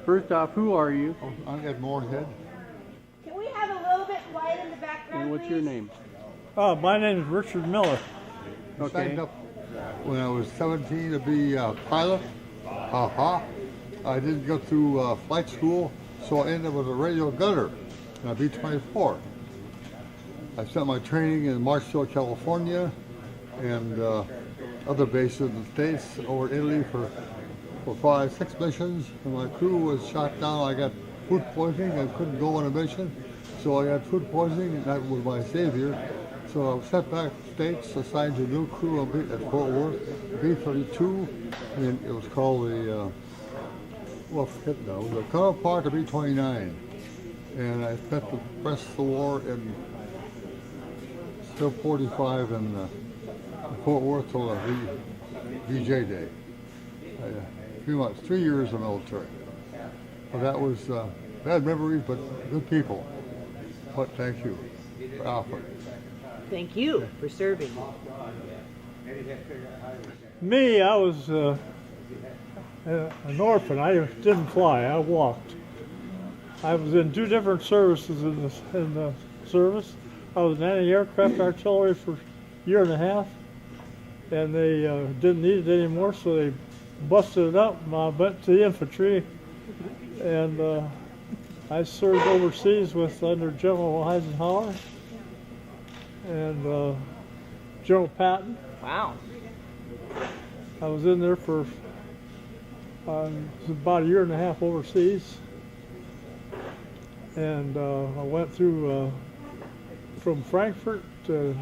First off, who are you? I'm Ed Moorhead. Can we have a little bit quiet in the background, And what's your name? My name is Richard Miller. I signed up when I was 17 to be a pilot. I didn't go through flight school, so I ended up as a radio gunner in a B-24. I spent my training in Marshall, California, and other bases in the States, over Italy for 5-6 missions. And my crew was shot down. I got food poisoning. I couldn't go on a mission, so I got food poisoning, and that was my savior. So I was sent back to the States, assigned to a new crew at Fort Worth, B-32, and it was called the, I forget now, the counterpart to B-29. And I spent the rest of the war in still 45 in Fort Worth till the VJ Day. 3 years in the military. Well, that was bad memories, but good people. But thank you for offering. Thank you for serving. Me, I was an orphan. I didn't fly. I walked. I was in 2 different services in the service. I was in anti-aircraft artillery for a year and a half, and they didn't need it anymore, so they busted it up, and I went to the infantry, and I served overseas under General Eisenhower and General Patton. Wow. I was in there for about a year and a half overseas, and I went through from Frankfurt to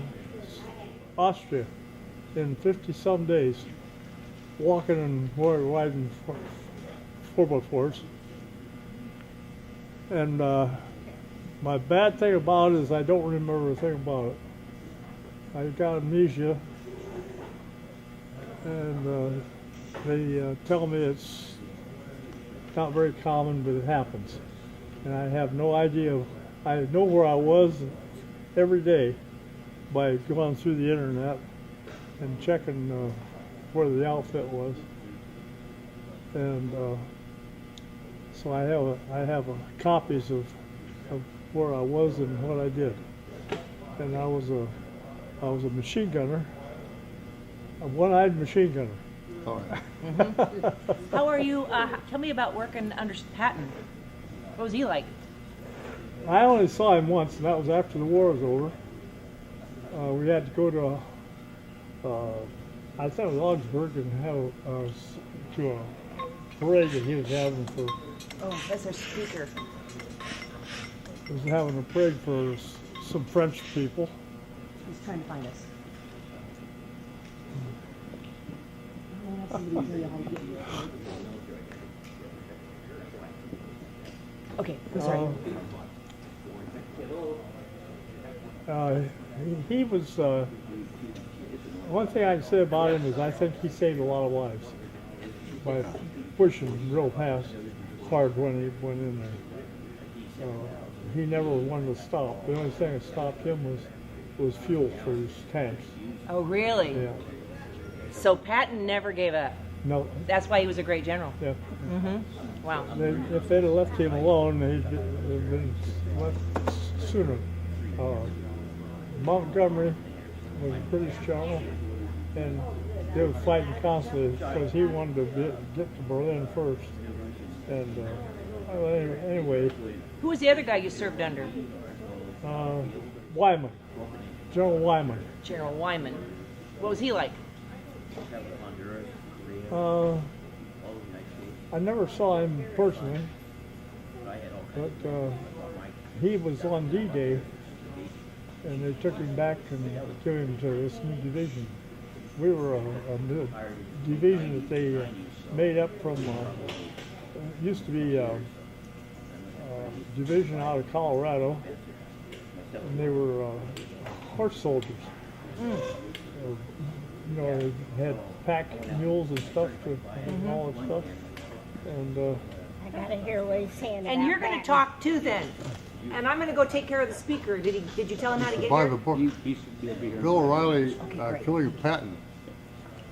Austria in 50-some days, walking and riding 4x4s. And my bad thing about it is I don't remember a thing about it. I got amnesia, and they tell me it's not very common, but it happens. And I have no idea. I know where I was every day by going through the internet and checking where the outfit was. And so I have copies of where I was and what I did. And I was a machine gunner, a one-eyed machine gunner. All right. How are you? Tell me about working under Patton. What was he like? I only saw him once, and that was after the war was over. We had to go to, I think it was Augsburg, and have to a parade that he was having for. Oh, that's our speaker. He was having a parade for some French people. He's trying to find us. Okay, I'm sorry. He was, one thing I can say about him is I think he saved a lot of lives by pushing real hard when he went in there. He never wanted to stop. The only thing that stopped him was fuel for his tanks. Oh, really? Yeah. So Patton never gave up. No. That's why he was a great general. Yeah. Mm-hmm. Wow. If they'd have left him alone, he'd been left sooner. Montgomery was a British general, and they were fighting constantly because he wanted to get to Berlin first. And anyway. Who was the other guy you served under? Wyman, General Wyman. General Wyman. What was he like? I never saw him personally, but he was on D-Day, and they took him back and took him to this new division. We were a division that they made up from, used to be a division out of Colorado, and they were horse soldiers. You know, they had pack mules and stuff and all that stuff. And I gotta hear what he's saying. And you're going to talk too then. And I'm going to go take care of the speaker. Did you tell him how to get Buy here? the book, Bill O'Reilly, Killing Patton.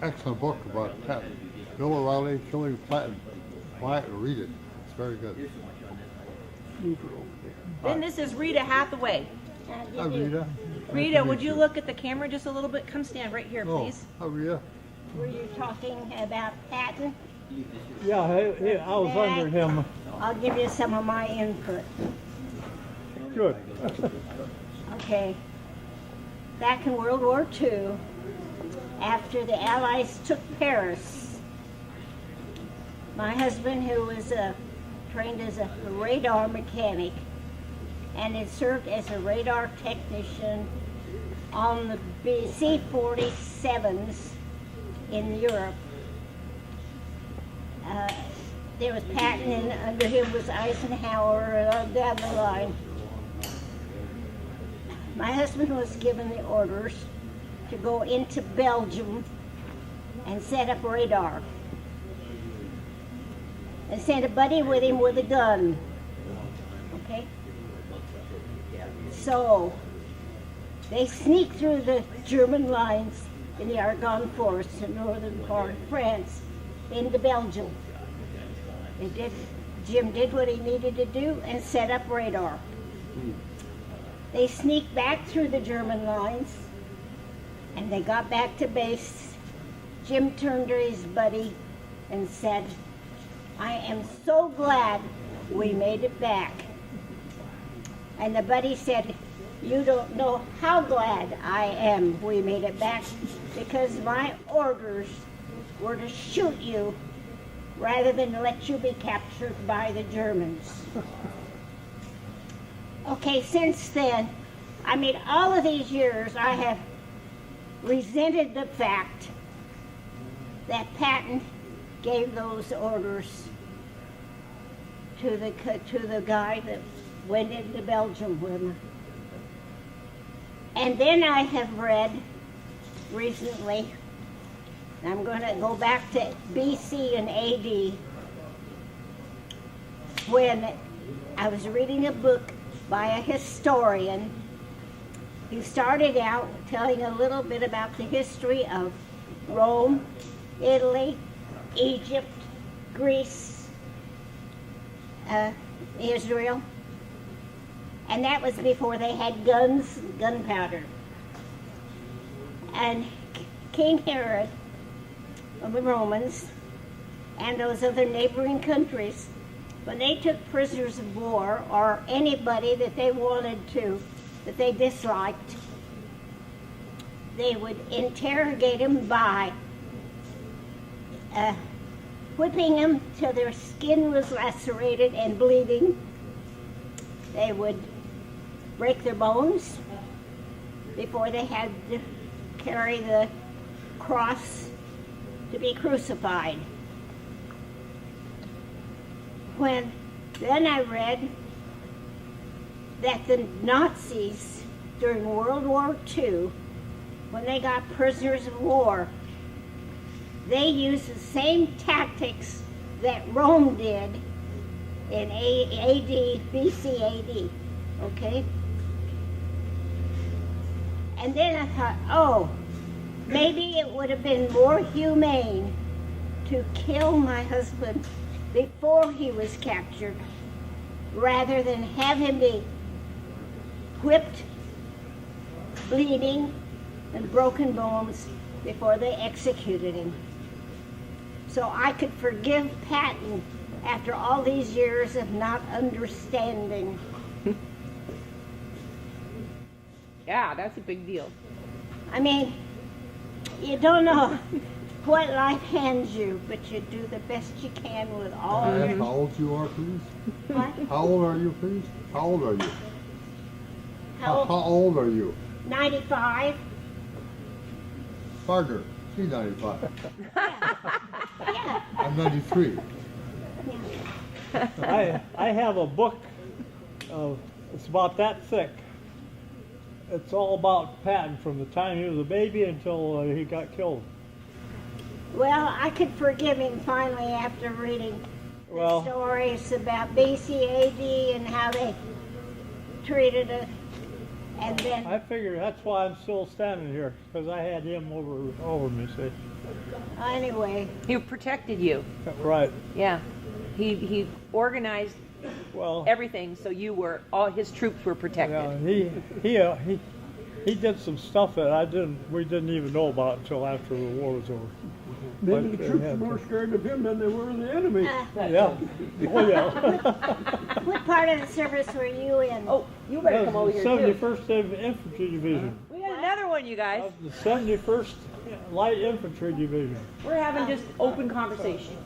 Excellent book about Patton. Bill O'Reilly, Killing Patton. Buy it and read it. It's very good. Then this is Rita Hathaway. Hi, Rita. Rita, would you look at the camera just a little bit? Come stand right here, Oh, please. hi, Rita. Were you talking about Patton? Yeah, I was under him. I'll give you some of my input. Good. Okay. Back in World War II, after the Allies took Paris, my husband, who was trained as a radar mechanic and had served as a radar technician on the C-47s in Europe. There was Patton, and under him was Eisenhower, and down the line. My husband was given the orders to go into Belgium and set up radar. And sent a buddy with him with a gun. Okay? So, they sneaked through the German lines in the Argonne Forest, the northern part of France, into Belgium. Jim did what he needed to do and set up radar. They sneaked back through the German lines, and they got back to base. Jim turned to his buddy and said, "I am so glad we made it back." And the buddy said, "You don't know how glad I am we made it back, because my orders were to shoot you rather than let you be captured by the Germans." Okay, since then, I mean, all of these years I have resented the fact that Patton gave those orders to the guy that went into Belgium with him. And then I have read recently, and I'm going to go back to BC and AD, when I was reading a book by a historian who started out telling a little bit about the history of Rome, Italy, Egypt, Greece, Israel, and that was before they had guns, gunpowder. And King Herod of the Romans and those other neighboring countries, when they took prisoners of war or anybody that they wanted to, that they disliked, they would interrogate them by whipping them till their skin was lacerated and bleeding. They would break their bones before they had to carry the cross to be crucified. Then I read that the Nazis during World War II, when they got prisoners of war, they used the same tactics that Rome did in BC AD, okay? And then I thought, oh, maybe it would have been more humane to kill my husband before he was captured, rather than have him be whipped, bleeding, and broken bones before they executed him. So I could forgive Patton after all these years of not understanding. Yeah, that's a big deal. I mean, you don't know what life hands you, but you do the best you can with all Can I your... ask how old you are, please? What? How old are you, please? How old are you? How How old are you? 95? Partner, she's 95. Yeah. I'm 93. I have a book, it's about that thick. It's all about Patton from the time he was a baby until he got killed. Well, I could forgive him finally after reading Well- the stories about BCAD and how they treated it. And then, I figure that's why I'm still standing here, because I had him over me, see? anyway, He protected you. Right. Yeah. He organized Well, everything so all his troops were protected. yeah, he did some stuff that we didn't even know about until after the war was over. Maybe But the they troops had were more to- scared of him than they were of the enemy. Yeah. Oh yeah. What part of the service were you in? Oh, you better That come over was here the too. 71st Infantry Division. We got another one, you guys. Of the 71st Light Infantry Division. We're having just open conversation.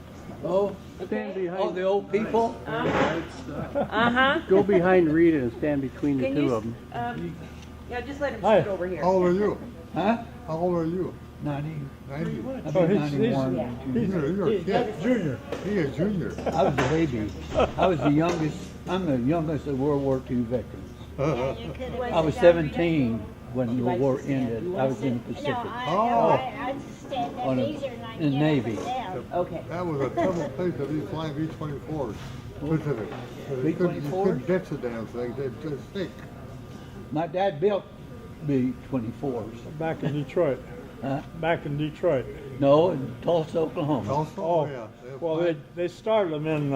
Oh, stand behind. the old people? Uh-huh. Go behind Rita and stand between the Can two you, of them. yeah, just let him Hi. sit over here. How old are you? Huh? How old are you? 90. 90. I'll Oh, be he's- 91. You're a kid. Junior. He a junior. I was a baby. I was the youngest. I'm the youngest of World War II veterans. Yeah, you could have I was 17 when the war ended. I was in the No, Pacific. I understand that On a- these are not in yet Navy. down. Okay. That was a terrible place to be flying B-24s. Pacific. You B-24s? couldn't get the damn thing. They'd just sink. My dad built B-24s. Back in Detroit. Huh? Back in Detroit. No, in Tulsa, Oklahoma. Also, Oh, yeah. well, they started them in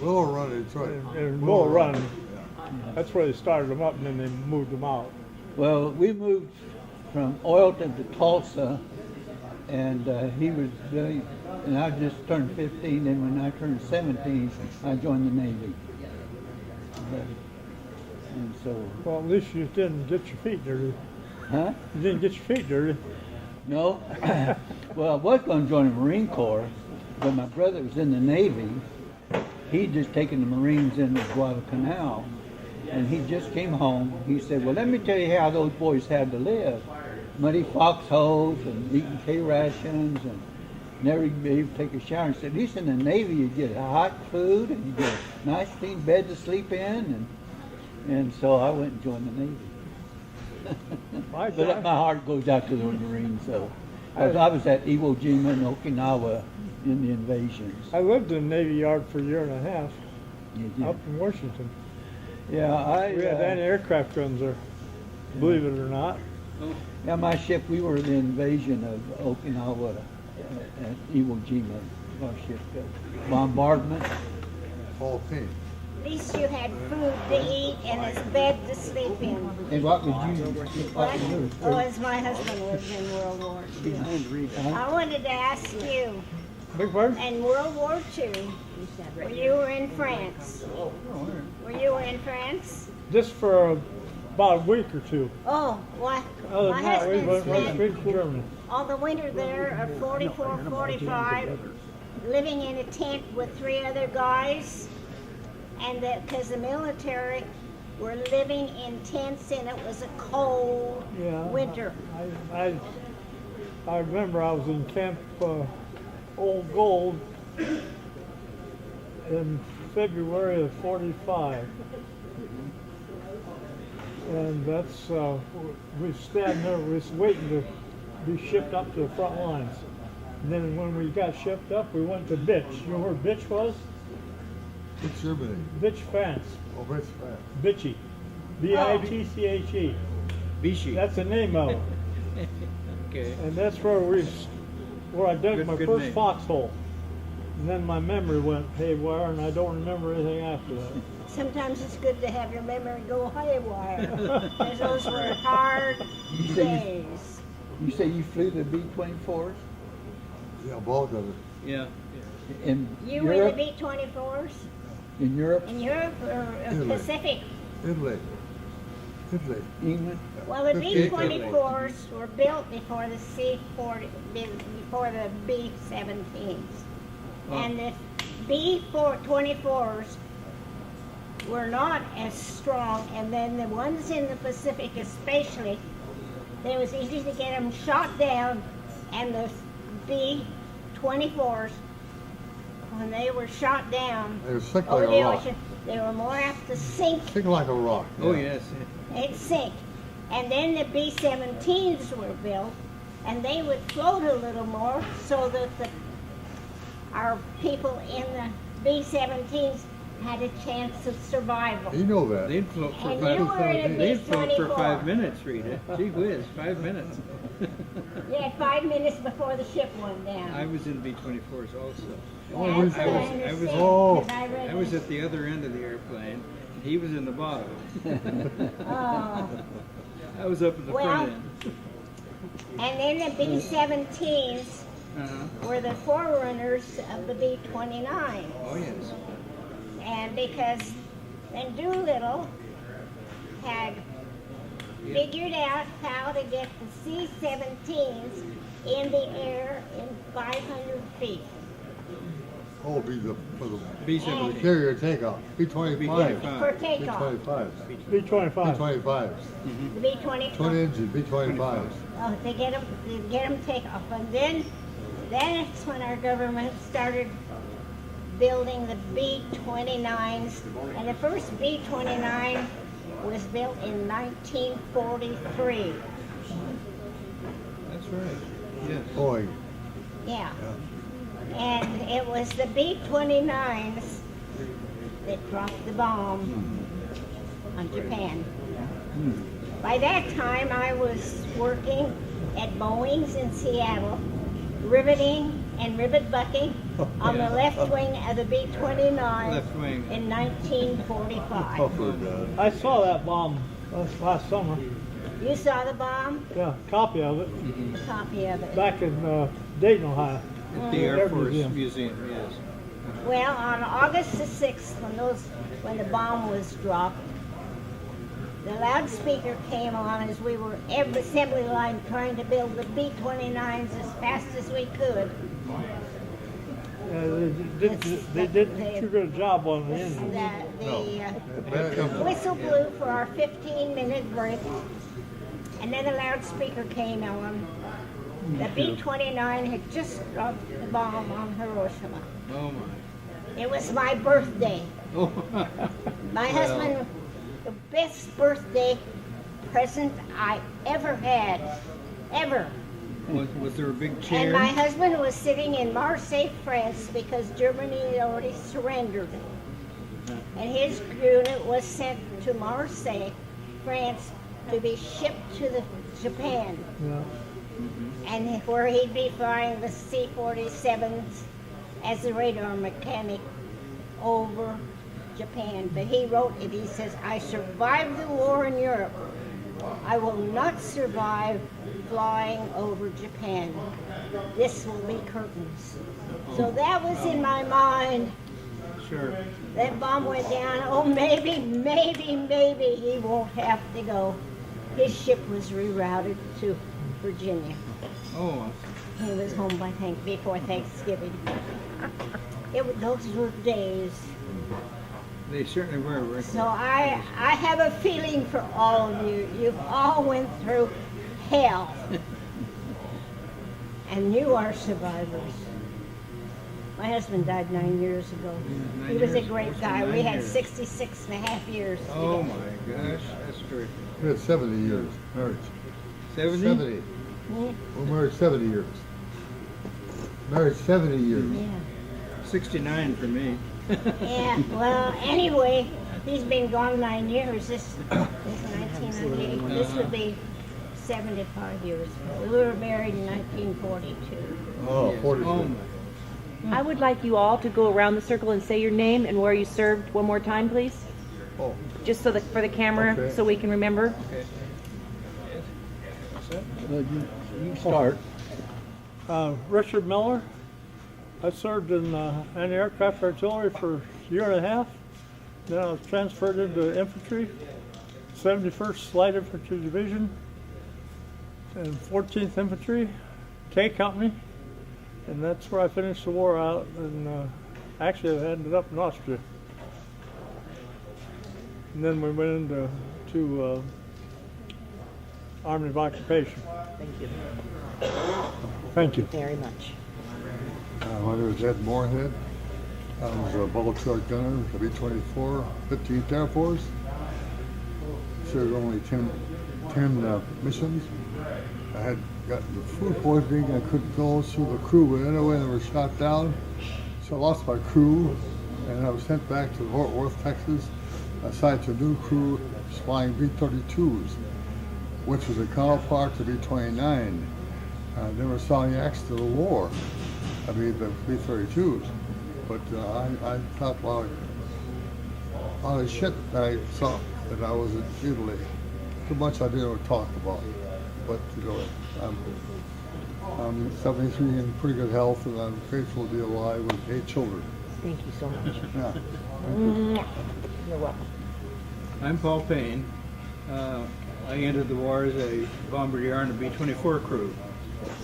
Willow Run, Detroit. Bull Run. That's where they started them up, and then they moved them out. Well, we moved from Oilton to Tulsa, and he was, and I just turned 15, and when I turned 17, I joined the Navy. And so, Well, at least you didn't get your feet dirty. huh? You didn't get your feet dirty. No. Well, I was going to join the Marine Corps, but my brother was in the Navy. He'd just taken the Marines in the Guadalcanal, and he just came home. He said, well, let me tell you how those boys had to live. Muddy foxholes and eating K-rations and never be able to take a shower. He said, at least in the Navy you get hot food and you get a nice clean bed to sleep in. And so I went and joined the Navy. But my heart goes out to the Marines, so. I was at Iwo Jima in Okinawa in the invasions. I lived in the Navy Yard for a year and a half Yeah, up in Washington. we We had anti-aircraft guns there, believe it or not. yeah, my ship, we were in the invasion of Okinawa at Iwo Jima, our ship. Bombardment. All team. At least you had food to eat and a bed to sleep in. And what would you? What? Oh, as my husband was in World War II. Behind Rita. I wanted to ask you, Big pardon? in World War II, when you were in France, were you in France? Just for about a week or two. Oh, what? Other My than that, we husband went right spent straight to Germany. all the winter there of 44, 45, living in a tent with 3 other guys, and because the military were living in tents and it was a cold Yeah. winter. I remember I was in Camp Old Gold in February of 45. And that's, we stand there, we was waiting to be shipped up to the front lines. And then when we got shipped up, we went to Bitch. You know where Bitch was? It's Germany. Bitch, France. Oh, it's fast. Bitchy. B-I-T-C-H-E. Vichy. That's the name of it. Okay. And that's where I dug my Good first name. foxhole. And then my memory went haywire, and I don't remember anything after that. Sometimes it's good to have your memory go haywire, because those were hard days. You say you flew the B-24s Yeah, both of it. Yeah. in You were in the Europe? B-24s In Europe, in Europe or Italy. Pacific? Italy. Italy. England? Well, the Italy. B-24s were built before the C-40, before the B-17s. And the B-24s were not as strong, and then the ones in the Pacific especially, it was easy to get them shot down, and the B-24s, when they were shot down They were sick over like the a rock. ocean, they were more apt to sink. Sick like a rock. Oh, yeah. yes. They'd sink. And then the B-17s were built, and they would float a little more so that our people in the B-17s had a chance of survival. You know that. They'd float for And five. you were in a They'd float for B-24. 5 minutes, Rita. Gee whiz, 5 minutes. You had 5 minutes before the ship went down. I was in B-24s also. That's I what was- understand, oh. 'cause I read I was it. at the other end of the airplane. He was in the bottom. Oh. I was up at the Well, front end. And then the B-17s Uh-huh. were the forerunners of the B-29. Oh, yes. And because then Doolittle had figured out how to get the C-17s in the air in 500 feet. Oh, be the for the B-17. carrier takeoff. B-25. B-25. For takeoff. B-25s. B-25. B-25s. The B-25. Twin engine B-25s. Oh, they get them take off, and then that's when our government started building the B-29s, and the first B-29 was built in 1943. That's right. Yes. Boy. Yeah, and it was the B-29s that dropped the bomb on Japan. By that time, I was working at Boeing's in Seattle, riveting and rivet bucking on the left wing of the B-29 Left wing. in 1945. Tougher, God. I saw that bomb last summer. You saw the bomb? Yeah, copy of it A copy of it. back in Dayton, Ohio. At the Air Air Force Museum. Museum, yes. Well, on August the 6th, when the bomb was dropped, the loudspeaker came on as we were every assembly line trying to build the B-29s as fast as we could. They did too good a job on the engine. The whistle blew for our 15-minute break, and then the loudspeaker came on. The B-29 had just dropped the bomb on Hiroshima. Oh, my. It was my birthday. Oh, My husband, the best birthday present I ever had, ever. was there a big And chair? my husband was sitting in Marseille, France, because Germany had already surrendered. And his unit was sent to Marseille, France, to be shipped to Japan, Yeah. and where he'd be flying the C-47s as a radar mechanic over Japan. But he wrote it, he says, I survived the war in Europe. I will not survive flying over Japan. This will be curtains. So that was in my mind. Sure. That bomb went down. Oh, maybe he won't have to go. His ship was rerouted to Virginia. Oh, He was home before Thanksgiving. Those were days. they certainly were. weren't So I have a feeling for all of you. You've all went through hell. And you are survivors. My husband died 9 years ago. Yeah, He 9 was a years. great What's guy. been We 9 had years? 66 and a half years they? Oh, together. my gosh. That's terrific. We had 70 years marriage. 70? 70. We're married 70 years. Married 70 years. Yeah. 69 for me. Yeah, well, anyway, he's been gone 9 years. This is 1998. This would be 75 years. We were married in 1942. Oh, Yes. 42. Oh, my. I would like you all to go around the circle and say your name and where you served one more time, please. Oh, Just so for the camera, Okay. so we can remember. Okay. Yes. What's that? You start. Richard Miller. I served in anti-aircraft artillery for a year and a half. Then I was transferred into infantry, 71st Light Infantry Division, and 14th Infantry, K Company, and that's where I finished the war out. And actually, I ended up in Austria. And then we went into Army of Occupation. Thank you Thank you. very much. my name is Ed Moorhead. I was a bubble truck gunner for B-24, 15th Air Force. Served only 10 missions. I had gotten food poisoning. I couldn't go, so the crew went anyway. They were shot down. So I lost my crew. and I was sent back to Fort Worth, Texas, assigned to a new crew flying B-32s, which was a counterpart to B-29. I never saw any accident of the war. I mean, the B-32s. But I thought, well, all the shit that I saw that I was in Italy, too much I didn't talk about. But, you know, I'm 73 in pretty good health, and I'm grateful to be alive with 8 children. Thank you so much. Yeah. You're welcome. I'm Paul Payne. I entered the war as a bombardier on a B-24 crew.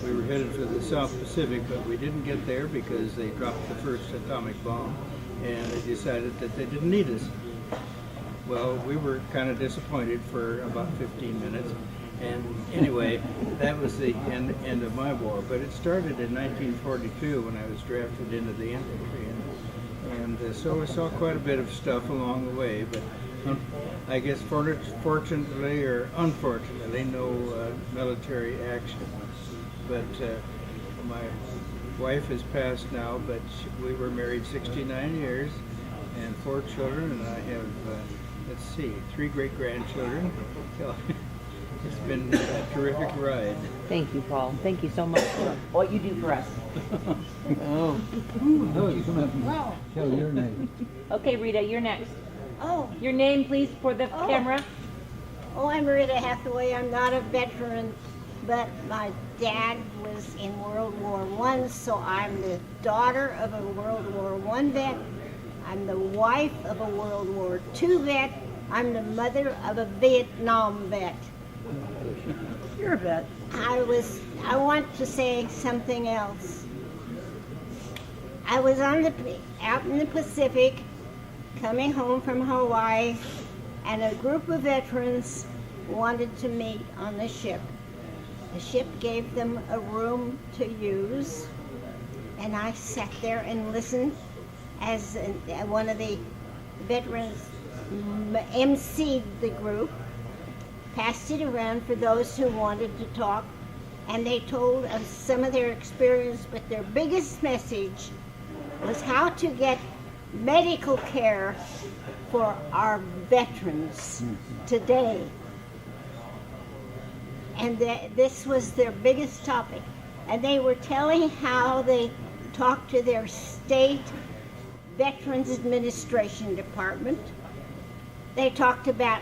We were headed for the South Pacific, but we didn't get there because they dropped the first atomic bomb, and they decided that they didn't need us. Well, we were kind of disappointed for about 15 minutes, and anyway, that was the end of my war. But it started in 1942 when I was drafted into the infantry, and so I saw quite a bit of stuff along the way, but I guess fortunately or unfortunately, no military action. But my wife has passed now, but we were married 69 years and 4 children, and I have, let's see, 3 great-grandchildren. So it's been a terrific ride. Thank you, Paul. Thank you so much for what you do for us. Oh, you come up and tell your name. Okay, Rita, you're next. Oh, Your name, please, for the Oh. camera. I'm Rita Hathaway. I'm not a veteran, but my dad was in World War I, so I'm the daughter of a World War I vet. I'm the wife of a World War II vet. I'm the mother of a Vietnam vet. You're a vet. I want to say something else. I was out in the Pacific, coming home from Hawaii, and a group of veterans wanted to meet on the ship. The ship gave them a room to use, and I sat there and listened as one of the veterans emceed the group, passed it around for those who wanted to talk, and they told us some of their experience, but their biggest message was how to get medical care for our veterans today. And this was their biggest topic. And they were telling how they talked to their state Veterans Administration Department. They talked about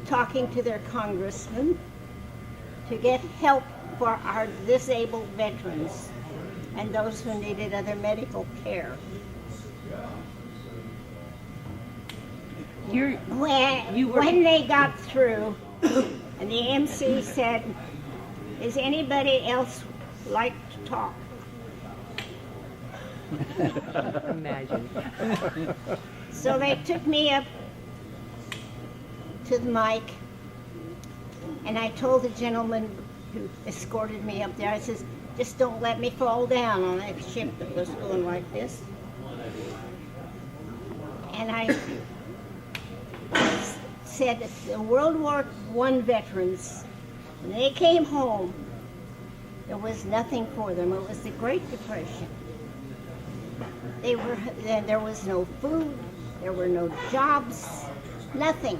talking to their congressman to get help for our disabled veterans and those who needed other medical care. When they got through, and the MC said, "Is anybody else like to talk?" Imagine. So they took me up to the mic, and I told the gentleman who escorted me up there, I says, "Just don't let me fall down on that ship that was going like this." And I said that the World War I veterans, when they came home, there was nothing for them. It was the Great Depression. There was no food, there were no jobs, nothing.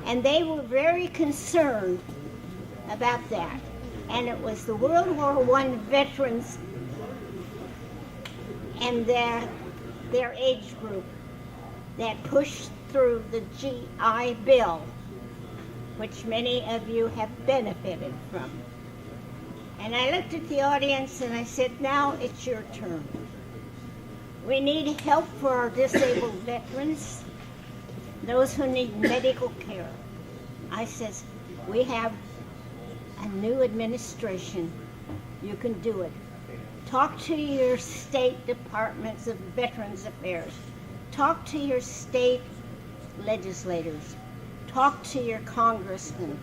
And they were very concerned about that. And it was the World War I veterans and their age group that pushed through the GI Bill, which many of you have benefited from. And I looked at the audience and I said, "Now it's your turn. We need help for our disabled veterans, those who need medical care." I says, "We have a new administration. You can do it. Talk to your state departments of Veterans Affairs. Talk to your state legislators. Talk to your congressmen.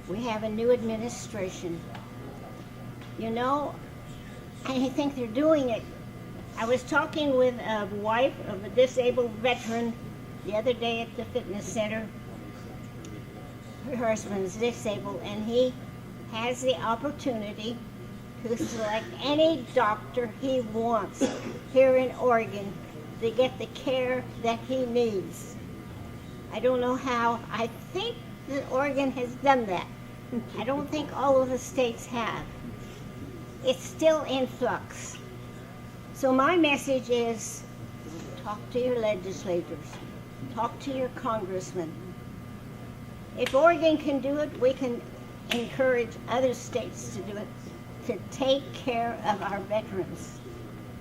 We have a new administration." You know, I think they're doing it. I was talking with a wife of a disabled veteran the other day at the fitness center. Her husband's disabled, and he has the opportunity to select any doctor he wants here in Oregon to get the care that he needs. I don't know how. I think that Oregon has done that. I don't think all of the states have. It's still in flux. So my message is, talk to your legislators, talk to your congressmen. If Oregon can do it, we can encourage other states to do it, to take care of our veterans.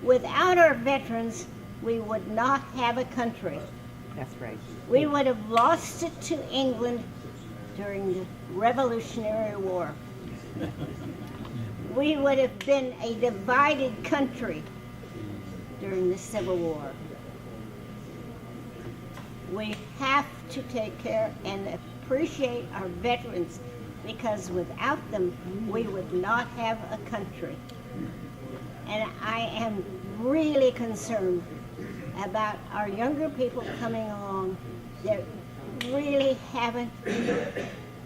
Without our veterans, we would not have a country. That's right. We would have lost it to England during the Revolutionary War. We would have been a divided country during the Civil War. We have to take care and appreciate our veterans, because without them, we would not have a country. And I am really concerned about our younger people coming along that really haven't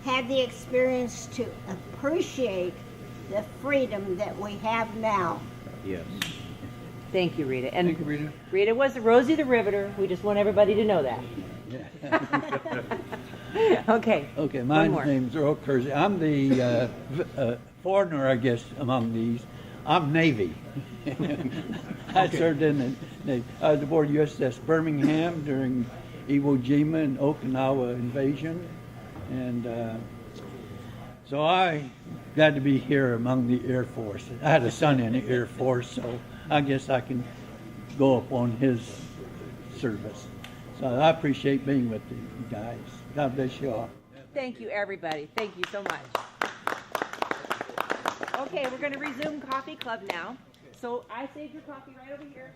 had the experience to appreciate the freedom that we have now. Yes. Thank you, Rita. And Thank you, Rita. Rita was Rosie the Riveter. We just want everybody to know that. Okay. Okay, my One more. name's Earl Kersey. I'm the foreigner, I guess, among these. I'm Navy. I served in the Navy. I was aboard USS Birmingham during Iwo Jima and Okinawa invasion. And so I glad to be here among the Air Force. I had a son in the Air Force, so I guess I can go up on his service. So I appreciate being with you guys. God bless you all. Thank you, everybody. Thank you so much. Okay, we're going to resume Coffee Club now. So I saved your coffee right over here.